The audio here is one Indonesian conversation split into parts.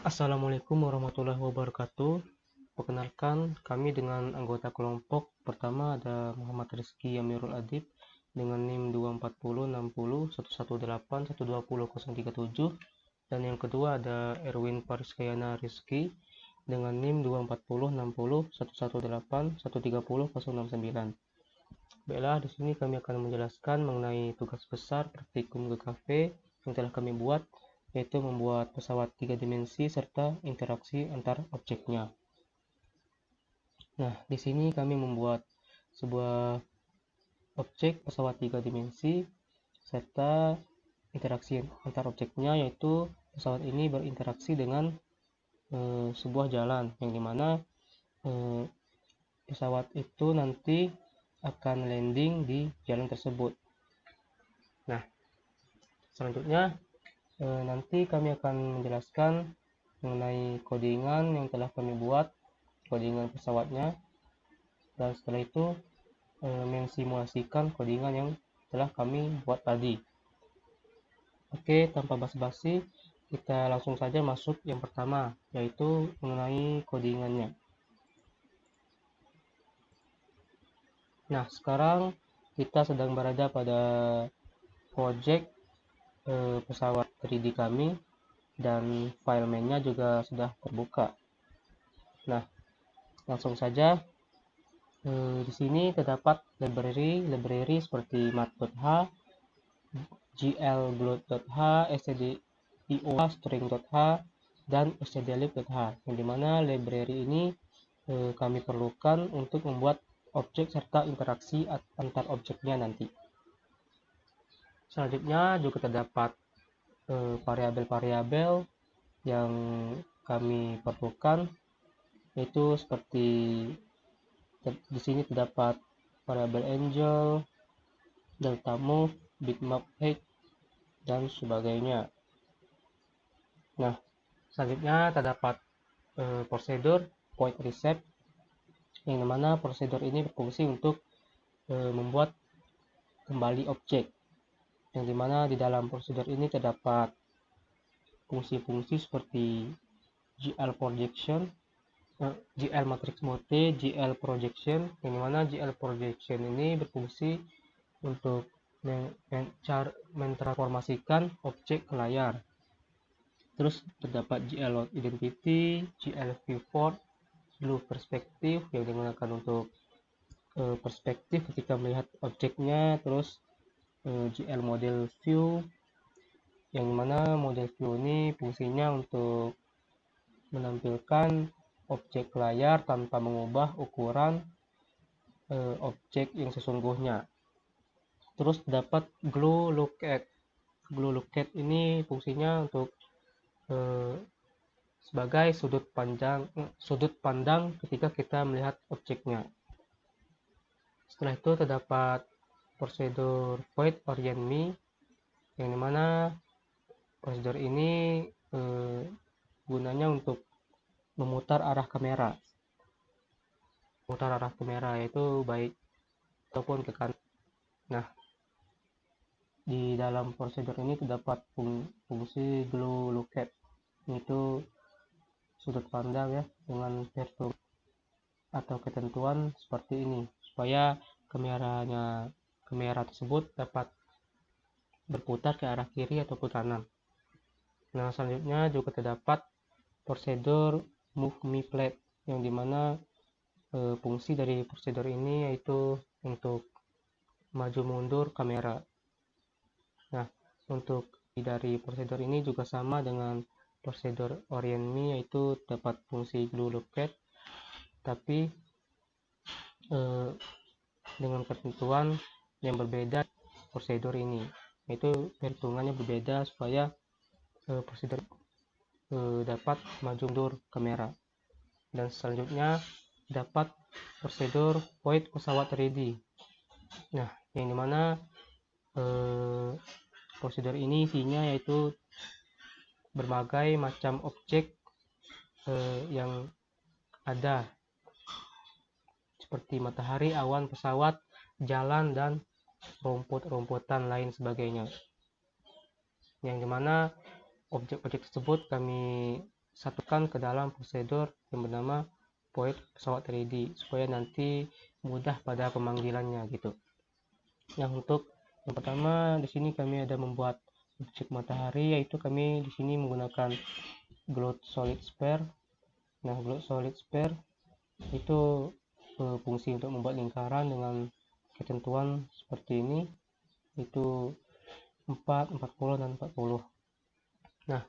Assalamualaikum warahmatullahi wabarakatuh. Perkenalkan, kami dengan anggota kelompok pertama ada Muhammad Rizky Amirul Adib dengan NIM 240601181201037, dan yang kedua ada Erwin Pariskayana Rizky dengan NIM 240601181301069. Baiklah, di sini kami akan menjelaskan mengenai tugas besar praktikum GKV yang telah kami buat, yaitu membuat pesawat 3 dimensi serta interaksi antar objeknya. Nah, di sini kami membuat sebuah objek pesawat 3 dimensi serta interaksi antar objeknya, yaitu pesawat ini berinteraksi dengan sebuah jalan yang dimana pesawat itu nanti akan landing di jalan tersebut. Nah, selanjutnya nanti kami akan menjelaskan mengenai codingan yang telah kami buat, codingan pesawatnya, dan setelah itu mensimulasikan codingan yang telah kami buat tadi. Oke, tanpa basa-basi, kita langsung saja masuk yang pertama, yaitu mengenai codingannya. Nah, sekarang kita sedang berada pada project pesawat 3D kami, dan filenya juga sudah terbuka. Nah, langsung saja. Di sini terdapat library seperti mat.h, glbloat.h, stdio string.h, dan stdlib.h, yang dimana library ini kami perlukan untuk membuat objek serta interaksi antar objeknya nanti. Selanjutnya juga terdapat variabel-variabel yang kami perlukan, yaitu seperti di sini terdapat variabel angel, delta move, bitmap height, dan sebagainya. Nah, selanjutnya terdapat prosedur point recept, yang dimana prosedur ini berfungsi untuk membuat kembali objek, yang dimana di dalam prosedur ini terdapat fungsi-fungsi seperti GL projection, GL matrix mode, GL projection, yang dimana GL projection ini berfungsi untuk mentransformasikan objek ke layar. Terus terdapat GL load identity, GL viewport, blue perspektif yang digunakan untuk perspektif ketika melihat objeknya. Terus GL model view, yang mana model view ini fungsinya untuk menampilkan objek layar tanpa mengubah ukuran objek yang sesungguhnya. Terus dapat glue lookat. Glue lookat ini fungsinya untuk sebagai sudut pandang ketika kita melihat objeknya. Setelah itu terdapat prosedur void orient me, yang dimana prosedur ini gunanya untuk memutar arah kamera. Memutar arah kamera yaitu baik ataupun ke kanan. Nah, di dalam prosedur ini terdapat fungsi glue lookat, yaitu sudut pandang ya, dengan perturb atau ketentuan seperti ini supaya kamera tersebut dapat berputar ke arah kiri ataupun kanan. Nah, selanjutnya juga terdapat prosedur move me plate, yang dimana fungsi dari prosedur ini yaitu untuk maju mundur kamera. Nah, untuk dari prosedur ini juga sama dengan prosedur orient me, yaitu dapat fungsi glue lookat, tapi dengan ketentuan yang berbeda prosedur ini, yaitu perhitungannya berbeda supaya prosedur dapat maju mundur kamera. Dan selanjutnya dapat prosedur void pesawat 3D. Nah, yang dimana prosedur ini isinya yaitu berbagai macam objek yang ada, seperti matahari, awan, pesawat, jalan, dan rumput-rumputan lain sebagainya, yang dimana objek-objek tersebut kami satukan ke dalam prosedur yang bernama point pesawat 3D supaya nanti mudah pada pemanggilannya gitu. Nah, untuk yang pertama di sini kami ada membuat objek matahari, yaitu kami di sini menggunakan globe solid sphere. Nah, globe solid sphere itu fungsi untuk membuat lingkaran dengan ketentuan seperti ini, itu 4, 40 dan 40. Nah,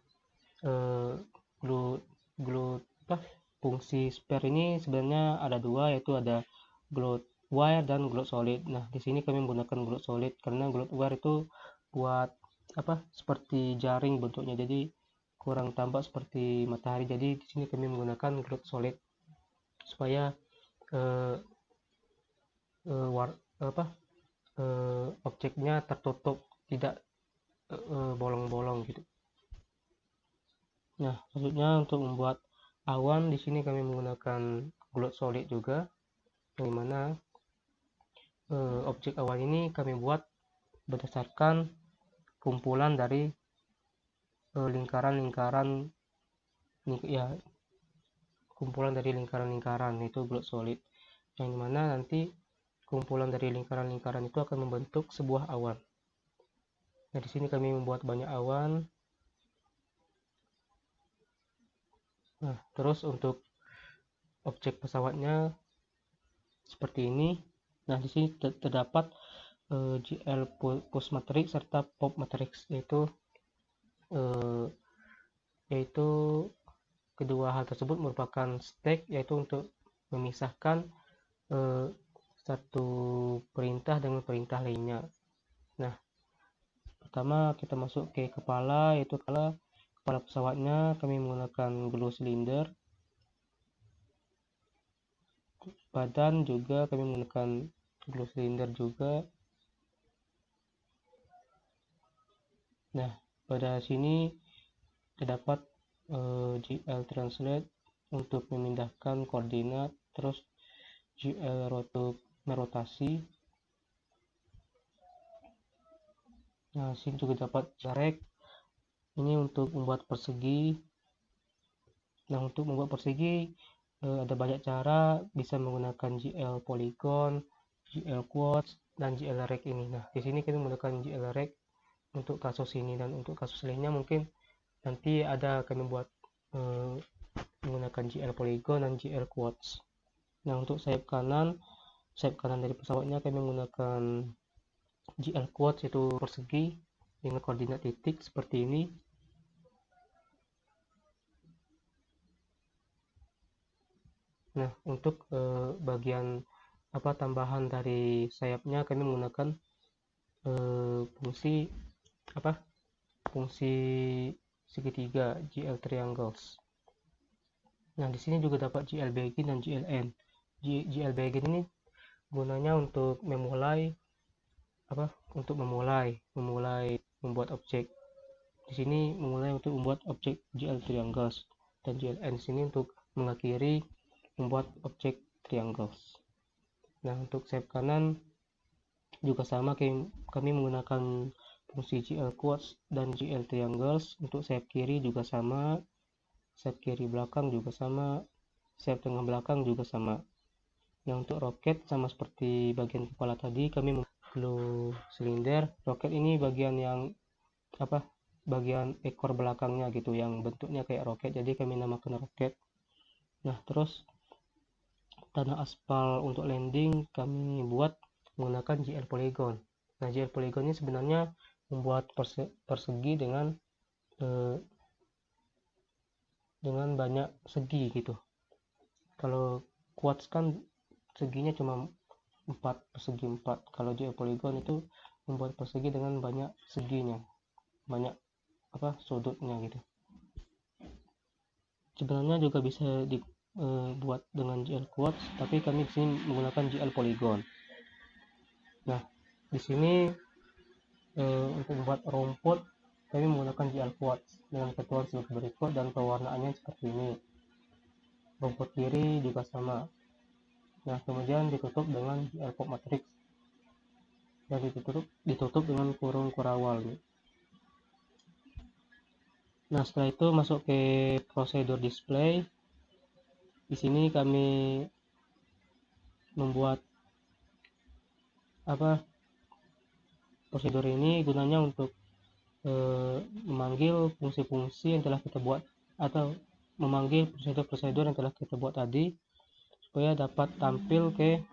fungsi sphere ini sebenarnya ada dua, yaitu ada globe wire dan globe solid. Nah, di sini kami menggunakan globe solid karena globe wire itu buat seperti jaring bentuknya, jadi kurang tampak seperti matahari. Jadi di sini kami menggunakan globe solid supaya objeknya tertutup, tidak bolong-bolong gitu. Nah, selanjutnya untuk membuat awan di sini kami menggunakan globe solid juga, yang dimana objek awan ini kami buat berdasarkan kumpulan dari lingkaran-lingkaran itu globe solid, yang dimana nanti kumpulan dari lingkaran-lingkaran itu akan membentuk sebuah awan. Nah, di sini kami membuat banyak awan. Nah, terus untuk objek pesawatnya seperti ini. Nah, di sini terdapat GL push matrix serta pop matrix, yaitu kedua hal tersebut merupakan stack, yaitu untuk memisahkan satu perintah dengan perintah lainnya. Nah, pertama kita masuk ke kepala, yaitu kepala pesawatnya kami menggunakan glue cylinder. Badan juga kami menggunakan glue cylinder juga. Nah, pada sini terdapat GL translate untuk memindahkan koordinat, terus GL merotasi. Nah, sini juga dapat direct, ini untuk membuat persegi. Nah, untuk membuat persegi ada banyak cara, bisa menggunakan GL polygon, GL quartz, dan GL rect ini. Nah, di sini kita menggunakan GL rect untuk kasus ini, dan untuk kasus lainnya mungkin nanti ada kami buat menggunakan GL polygon dan GL quartz. Nah, untuk sayap kanan dari pesawatnya kami menggunakan GL quartz, yaitu persegi dengan koordinat titik seperti ini. Nah, untuk bagian tambahan dari sayapnya kami menggunakan fungsi segitiga GL triangles. Nah, di sini juga dapat GL begin dan GL end. GL begin ini gunanya untuk memulai membuat objek. Di sini memulai untuk membuat objek GL triangles, dan GL end sini untuk mengakhiri membuat objek triangles. Nah, untuk sayap kanan juga sama, kami menggunakan fungsi GL quartz dan GL triangles. Untuk sayap kiri juga sama, sayap kiri belakang juga sama, sayap tengah belakang juga sama. Nah, untuk roket sama seperti bagian kepala tadi, kami menggunakan glue cylinder. Roket ini bagian yang bagian ekor belakangnya gitu, yang bentuknya kayak roket, jadi kami namakan roket. Nah, terus tanah aspal untuk landing kami buat menggunakan GL polygon. Nah, GL polygon ini sebenarnya membuat persegi dengan banyak segi gitu. Kalau quartz kan seginya cuma 4 persegi 4. Kalau GL polygon itu membuat persegi dengan banyak seginya, banyak sudutnya gitu. Sebenarnya juga bisa dibuat dengan GL quartz, tapi kami di sini menggunakan GL polygon. Nah, di sini untuk membuat rumput kami menggunakan GL quartz dengan ketentuan sebagai berikut, dan pewarnaannya seperti ini. Rumput kiri juga sama. Nah, kemudian ditutup dengan GL pop matrix dan ditutup dengan kurung kurawal. Nah, setelah itu masuk ke prosedur display. Di sini kami membuat prosedur ini gunanya untuk memanggil fungsi-fungsi yang telah kita buat atau memanggil prosedur-prosedur yang telah kita buat tadi supaya dapat tampil ke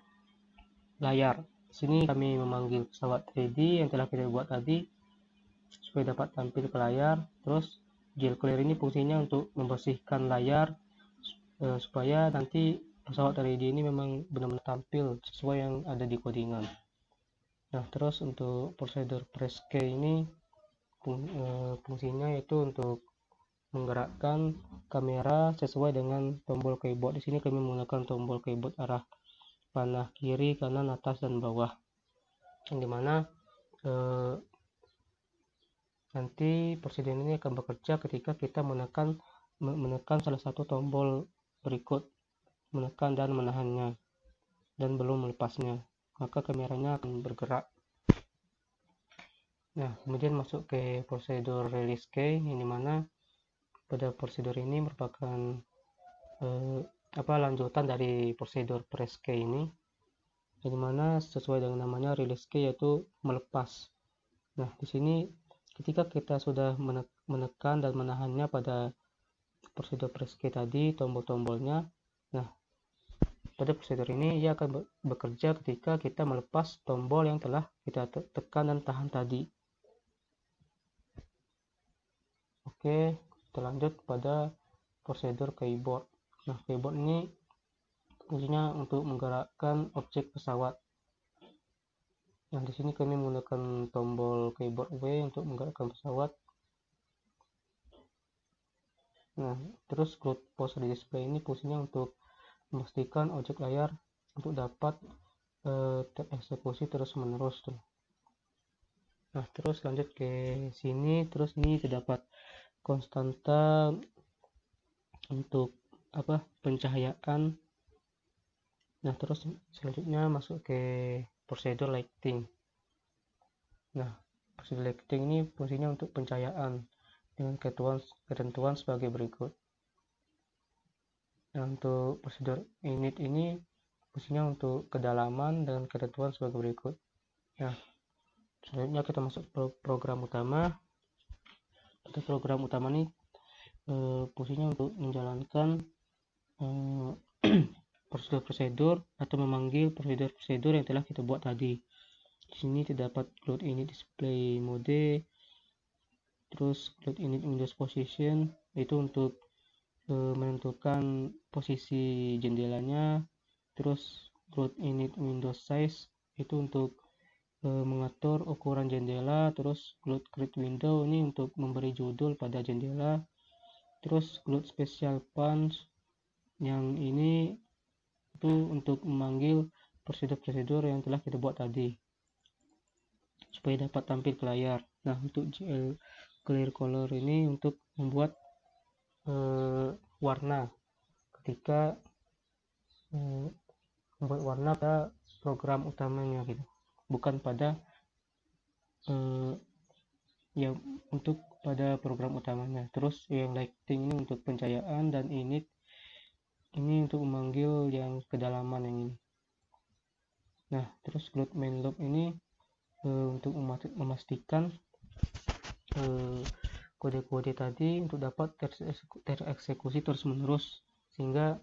layar. Di sini kami memanggil pesawat 3D yang telah kita buat tadi supaya dapat tampil ke layar. Terus gel clear ini fungsinya untuk membersihkan layar supaya nanti pesawat 3D ini memang benar-benar tampil sesuai yang ada di codingan. Nah, terus untuk prosedur press key ini fungsinya yaitu untuk menggerakkan kamera sesuai dengan tombol keyboard. Di sini kami menggunakan tombol keyboard arah panah kiri, kanan, atas, dan bawah. Yang dimana nanti prosedur ini akan bekerja ketika kita menekan salah satu tombol berikut, menekan dan menahannya, dan belum melepasnya, maka kameranya akan bergerak. Nah, kemudian masuk ke prosedur release key, yang dimana pada prosedur ini merupakan lanjutan dari prosedur press key ini, yang dimana sesuai dengan namanya release key yaitu melepas. Nah, di sini ketika kita sudah menekan dan menahannya pada prosedur press key tadi, tombol-tombolnya, nah pada prosedur ini ia akan bekerja ketika kita melepas tombol yang telah kita tekan dan tahan tadi. Oke, kita lanjut pada prosedur keyboard. Nah, keyboard ini fungsinya untuk menggerakkan objek pesawat. Nah, di sini kami menggunakan tombol keyboard W untuk menggerakkan pesawat. Nah, terus close pose display ini fungsinya untuk memastikan objek layar untuk dapat tereksekusi terus-menerus. Nah, terus lanjut ke sini, terus ini terdapat konstanta untuk pencahayaan. Nah, terus selanjutnya masuk ke prosedur lighting. Nah, prosedur lighting ini fungsinya untuk pencahayaan dengan ketentuan sebagai berikut. Nah, untuk prosedur init ini fungsinya untuk kedalaman dengan ketentuan sebagai berikut. Nah, selanjutnya kita masuk program utama. Pada program utama ini fungsinya untuk menjalankan prosedur-prosedur atau memanggil prosedur-prosedur yang telah kita buat tadi. Di sini terdapat cloud init display mode, terus cloud init Windows position itu untuk menentukan posisi jendelanya, terus cloud init Windows size itu untuk mengatur ukuran jendela, terus cloud create window ini untuk memberi judul pada jendela, terus cloud special punch yang ini itu untuk memanggil prosedur-prosedur yang telah kita buat tadi supaya dapat tampil ke layar. Nah, untuk GL clear color ini untuk membuat warna ketika membuat warna pada program utamanya gitu, bukan pada yang untuk pada program utamanya. Terus yang lighting ini untuk pencahayaan, dan init ini untuk memanggil yang kedalaman yang ini. Nah, terus cloud main loop ini untuk memastikan kode-kode tadi untuk dapat tereksekusi terus-menerus sehingga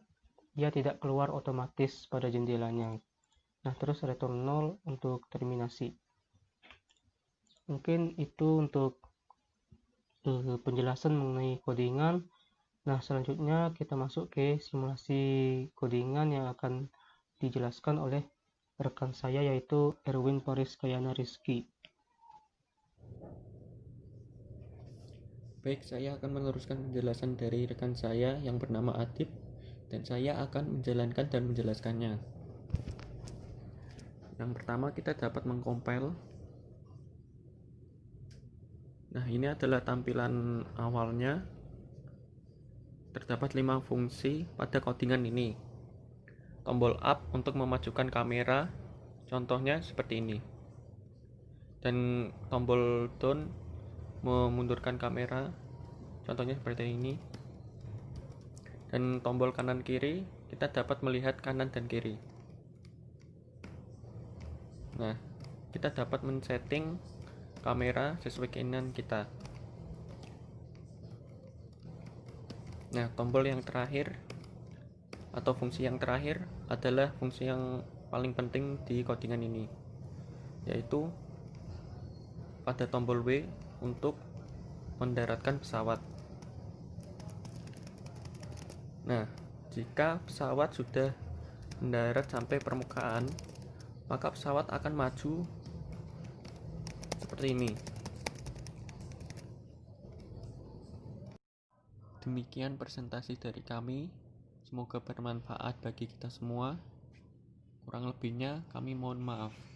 dia tidak keluar otomatis pada jendelanya. Nah, terus return 0 untuk terminasi. Mungkin itu untuk penjelasan mengenai codingan. Nah, selanjutnya kita masuk ke simulasi codingan yang akan dijelaskan oleh rekan saya yaitu Erwin Pariskayana Rizky. Baik, saya akan meneruskan penjelasan dari rekan saya yang bernama Adib, dan saya akan menjalankan dan menjelaskannya. Yang pertama, kita dapat mengcompile. Nah, ini adalah tampilan awalnya. Terdapat 5 fungsi pada codingan ini. Tombol up untuk memajukan kamera, contohnya seperti ini. Dan tombol down memundurkan kamera. Contohnya seperti ini. Dan tombol kanan kiri, kita dapat melihat kanan dan kiri. Nah, kita dapat men-setting kamera sesuai keinginan kita. Nah, tombol yang terakhir atau fungsi yang terakhir adalah fungsi yang paling penting di codingan ini, yaitu pada tombol W untuk mendaratkan pesawat. Nah, jika pesawat sudah mendarat sampai permukaan, maka pesawat akan maju seperti ini. Demikian presentasi dari kami. Semoga bermanfaat bagi kita semua. Kurang lebihnya kami mohon maaf.